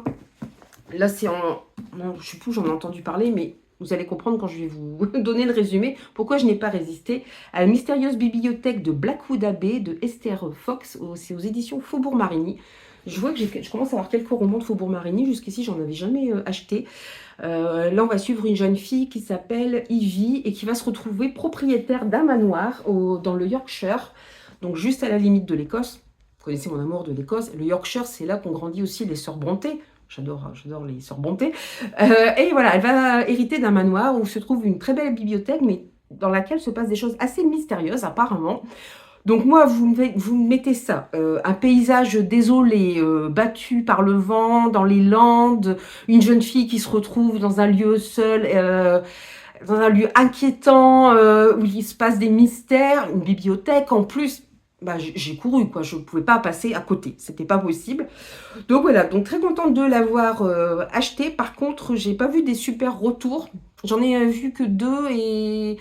Là, c'est en... Non, je sais plus, j'en ai entendu parler, mais vous allez comprendre quand je vais vous donner le résumé. Pourquoi je n'ai pas résisté à la mystérieuse bibliothèque de Blackwood Abbey de Esther Fox. C'est aux éditions Faubourg Marigny. Je vois que je commence à avoir quelques romans de Faubourg Marigny. Jusqu'ici, j'en avais jamais acheté. Là, on va suivre une jeune fille qui s'appelle Ivy et qui va se retrouver propriétaire d'un manoir dans le Yorkshire, donc juste à la limite de l'Écosse. Vous connaissez mon amour de l'Écosse. Le Yorkshire, c'est là qu'on grandit aussi les sœurs Brontë. J'adore les sœurs Brontë. Et voilà, elle va hériter d'un manoir où se trouve une très belle bibliothèque, mais dans laquelle se passent des choses assez mystérieuses apparemment. Donc moi, vous me mettez ça, un paysage désolé, battu par le vent, dans les Landes, une jeune fille qui se retrouve dans un lieu seul, dans un lieu inquiétant, où il se passe des mystères, une bibliothèque en plus. bah, j'ai couru, quoi. Je ne pouvais pas passer à côté. C'était pas possible. Donc voilà, donc très contente de l'avoir acheté. Par contre, j'ai pas vu des super retours. J'en ai vu que deux et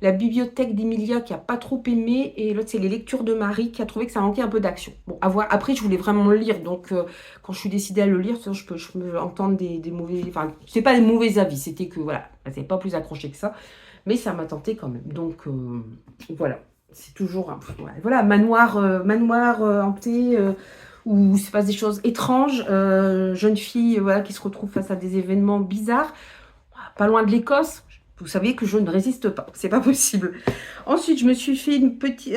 la bibliothèque d'Emilia qui a pas trop aimé et l'autre c'est les lectures de Marie qui a trouvé que ça manquait un peu d'action. Bon, à voir. Après, je voulais vraiment le lire, donc quand je suis décidée à le lire, je peux entendre des mauvais, enfin, c'est pas des mauvais avis, c'était que voilà, c'est pas plus accroché que ça, mais ça m'a tenté quand même. Donc voilà, c'est toujours ouais, voilà, manoir hanté. Où il se passe des choses étranges, jeune fille voilà, qui se retrouve face à des événements bizarres, pas loin de l'Écosse. Vous savez que je ne résiste pas, c'est pas possible. Ensuite, je me suis fait un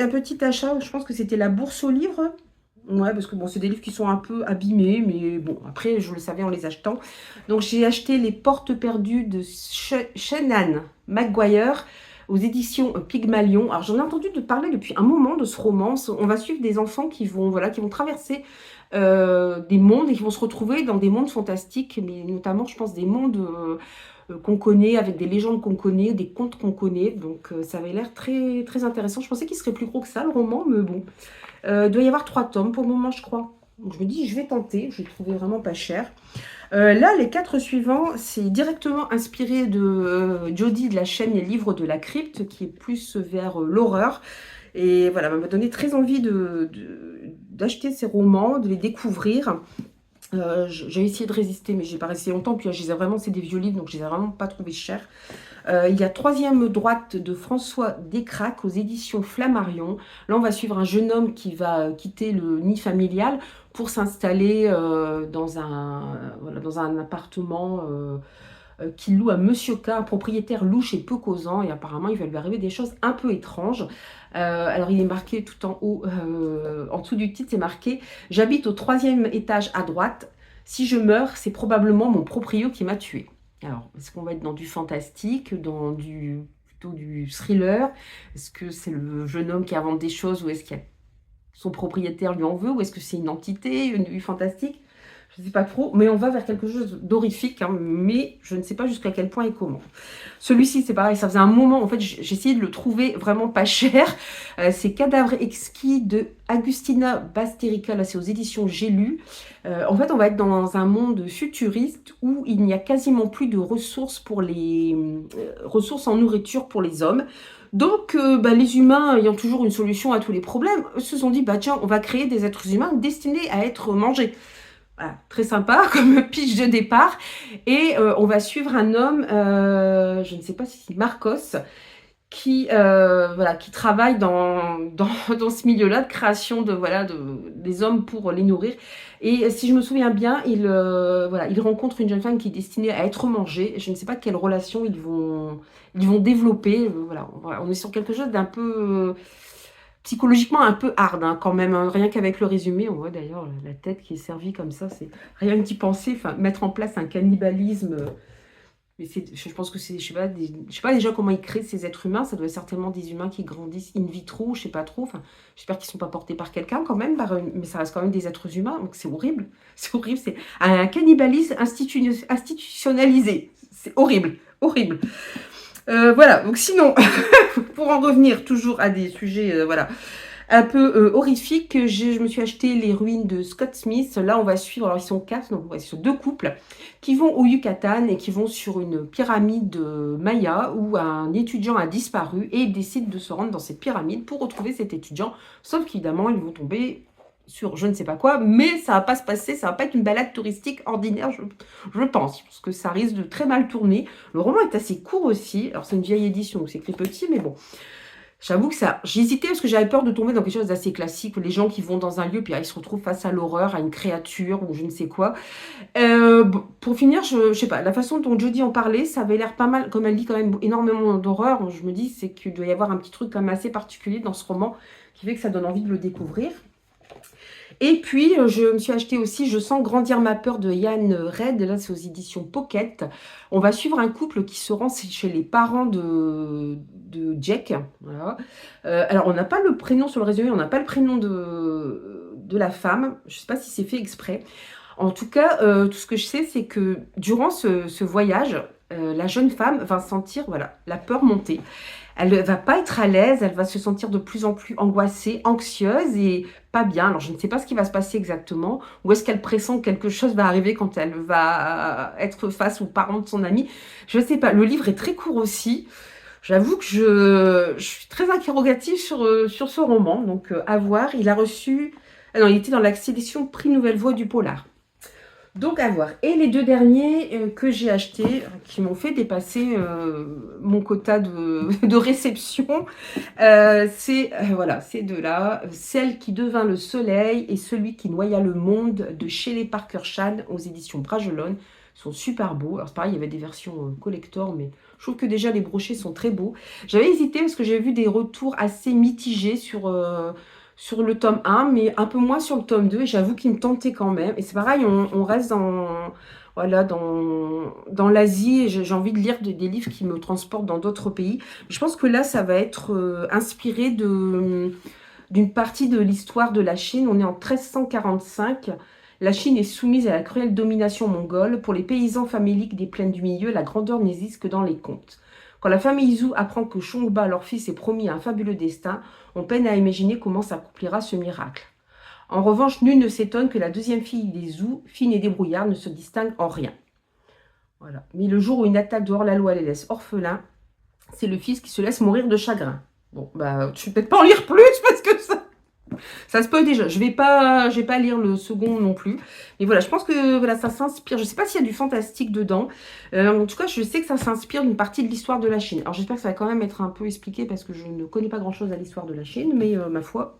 petit achat, je pense que c'était la bourse aux livres. Ouais, parce que bon, c'est des livres qui sont un peu abîmés, mais bon, après, je le savais en les achetant. Donc, j'ai acheté Les Portes perdues de Shannon Maguire aux éditions Pygmalion. Alors, j'en ai entendu parler depuis un moment de ce roman. On va suivre des enfants qui vont, voilà, qui vont traverser des mondes et qui vont se retrouver dans des mondes fantastiques, mais notamment, je pense, des mondes qu'on connaît, avec des légendes qu'on connaît, des contes qu'on connaît. Donc, ça avait l'air très, très intéressant. Je pensais qu'il serait plus gros que ça, le roman, mais bon. Il doit y avoir 3 tomes pour le moment, je crois. Donc, je me dis, je vais tenter. Je l'ai trouvé vraiment pas cher. Là, les 4 suivants, c'est directement inspiré de Jodie de la chaîne Les Livres de la Crypte, qui est plus vers l'horreur. Et voilà, ça m'a donné très envie d'acheter ces romans, de les découvrir. J'ai essayé de résister, mais j'ai pas resté longtemps. Puis je les ai vraiment, c'est des vieux livres, donc je les ai vraiment pas trouvés chers. Il y a Troisième droite de François Descraques aux éditions Flammarion. Là, on va suivre un jeune homme qui va quitter le nid familial pour s'installer voilà, dans un appartement qu'il loue à Monsieur K, un propriétaire louche et peu causant. Et apparemment, il va lui arriver des choses un peu étranges. Alors, il est marqué tout en haut, en dessous du titre, c'est marqué « J'habite au 3e étage à droite. Si je meurs, c'est probablement mon proprio qui m'a tué. » Alors, est-ce qu'on va être dans du fantastique, dans plutôt du thriller? Est-ce que c'est le jeune homme qui invente des choses ou est-ce que son propriétaire lui en veut? Ou est-ce que c'est une entité, du fantastique? Je ne sais pas trop, mais on va vers quelque chose d'horrifique, hein, mais je ne sais pas jusqu'à quel point et comment. Celui-ci, c'est pareil, ça faisait un moment, en fait, j'ai essayé de le trouver vraiment pas cher. C'est Cadavre exquis de Agustina Basterica, là c'est aux éditions J'ai lu. En fait, on va être dans un monde futuriste où il n'y a quasiment plus de ressources pour ressources en nourriture pour les hommes. Donc, les humains ayant toujours une solution à tous les problèmes, se sont dit, bah tiens, on va créer des êtres humains destinés à être mangés. Voilà, très sympa comme pitch de départ. Et on va suivre un homme, je ne sais pas si c'est Marcos, qui travaille dans ce milieu-là de création des hommes pour les nourrir. Et si je me souviens bien, il rencontre une jeune femme qui est destinée à être mangée. Je ne sais pas quelle relation ils vont développer. Voilà, on est sur quelque chose d'un peu psychologiquement un peu hard, hein, quand même, hein. Rien qu'avec le résumé, on voit d'ailleurs la tête qui est servie comme ça, c'est rien que d'y penser, enfin, mettre en place un cannibalisme, mais je pense que c'est, je sais pas déjà comment ils créent ces êtres humains, ça doit être certainement des humains qui grandissent in vitro, je sais pas trop, enfin, j'espère qu'ils sont pas portés par quelqu'un quand même, mais ça reste quand même des êtres humains, donc c'est horrible, c'est un cannibalisme institutionnalisé, c'est horrible, horrible. Voilà, donc sinon, pour en revenir toujours à des sujets voilà, un peu horrifiques, je me suis acheté Les Ruines de Scott Smith. Là, on va suivre, alors ils sont 4, donc on va sur 2 couples qui vont au Yucatan et qui vont sur une pyramide maya où un étudiant a disparu et ils décident de se rendre dans cette pyramide pour retrouver cet étudiant. Sauf qu'évidemment, ils vont tomber sur je ne sais pas quoi, mais ça va pas se passer, ça va pas être une balade touristique ordinaire, je pense, parce que ça risque de très mal tourner. Le roman est assez court aussi, alors c'est une vieille édition, donc c'est écrit petit, mais bon. J'avoue que j'hésitais parce que j'avais peur de tomber dans quelque chose d'assez classique, les gens qui vont dans un lieu, puis ils se retrouvent face à l'horreur, à une créature, ou je ne sais quoi. Pour finir, je sais pas, la façon dont Jodie en parlait, ça avait l'air pas mal, comme elle dit quand même énormément d'horreur, je me dis c'est qu'il doit y avoir un petit truc quand même assez particulier dans ce roman, qui fait que ça donne envie de le découvrir. Et puis, je me suis acheté aussi Je sens grandir ma peur de Yann Red. Là, c'est aux éditions Pocket. On va suivre un couple qui se rend chez les parents de Jack. Voilà. Alors, on n'a pas le prénom sur le résumé, on n'a pas le prénom de la femme. Je ne sais pas si c'est fait exprès. En tout cas, tout ce que je sais, c'est que durant ce voyage, la jeune femme va sentir voilà, la peur monter. elle ne va pas être à l'aise, elle va se sentir de plus en plus angoissée, anxieuse et pas bien. Alors, je ne sais pas ce qui va se passer exactement, ou est-ce qu'elle pressent que quelque chose va arriver quand elle va être face aux parents de son amie. Je ne sais pas. Le livre est très court aussi. J'avoue que je suis très interrogative sur ce roman, donc à voir. Il a reçu... Ah non, il était dans la sélection Prix Nouvelle Voix du Polar. Donc à voir. Et les deux derniers que j'ai achetés, qui m'ont fait dépasser mon quota de réception, c'est voilà, ces deux-là. Celle qui devint le soleil et celui qui noya le monde de Shelley Parker Chan aux éditions Bragelonne. Ils sont super beaux. Alors c'est pareil, il y avait des versions collector, mais je trouve que déjà les brochets sont très beaux. J'avais hésité parce que j'ai vu des retours assez mitigés sur le tome 1, mais un peu moins sur le tome 2. Et j'avoue qu'il me tentait quand même. Et c'est pareil, on reste voilà, dans l'Asie. Et j'ai envie de lire des livres qui me transportent dans d'autres pays. Je pense que là, ça va être inspiré d'une partie de l'histoire de la Chine. On est en 1345. La Chine est soumise à la cruelle domination mongole. Pour les paysans faméliques des plaines du milieu, la grandeur n'existe que dans les contes. Quand la famille Zhou apprend que Chongba, leur fils, est promis à un fabuleux destin, on peine à imaginer comment s'accomplira ce miracle. En revanche, nul ne s'étonne que la deuxième fille des Zhou, fine et débrouillarde, ne se distingue en rien. Voilà. Mais le jour où une attaque de hors-la-loi les laisse orphelins, c'est le fils qui se laisse mourir de chagrin. Bon, bah, je vais peut-être pas en lire plus parce que ça se peut déjà. Je vais pas lire le second non plus. Mais voilà, je pense que voilà, ça s'inspire. Je sais pas s'il y a du fantastique dedans. En tout cas, je sais que ça s'inspire d'une partie de l'histoire de la Chine. Alors j'espère que ça va quand même être un peu expliqué parce que je ne connais pas grand-chose à l'histoire de la Chine. Mais ma foi,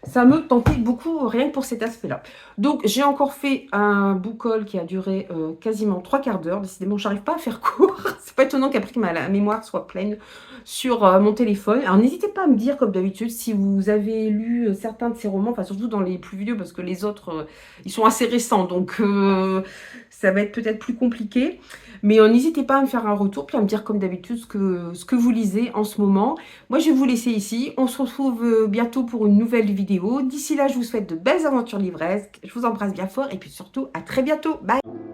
ça me tentait beaucoup rien que pour cet aspect-là. Donc j'ai encore fait un book haul qui a duré quasiment 3/4 d'heure. Décidément, j'arrive pas à faire court. C'est pas étonnant qu'après que ma mémoire soit pleine sur mon téléphone. Alors n'hésitez pas à me dire, comme d'habitude, si vous avez lu certains de ces romans, enfin surtout dans les plus vieux, parce que les autres, ils sont assez récents, donc ça va être peut-être plus compliqué. Mais n'hésitez pas à me faire un retour, puis à me dire comme d'habitude ce que vous lisez en ce moment. Moi, je vais vous laisser ici. On se retrouve bientôt pour une nouvelle vidéo. D'ici là, je vous souhaite de belles aventures livresques. Je vous embrasse bien fort et puis surtout, à très bientôt. Bye!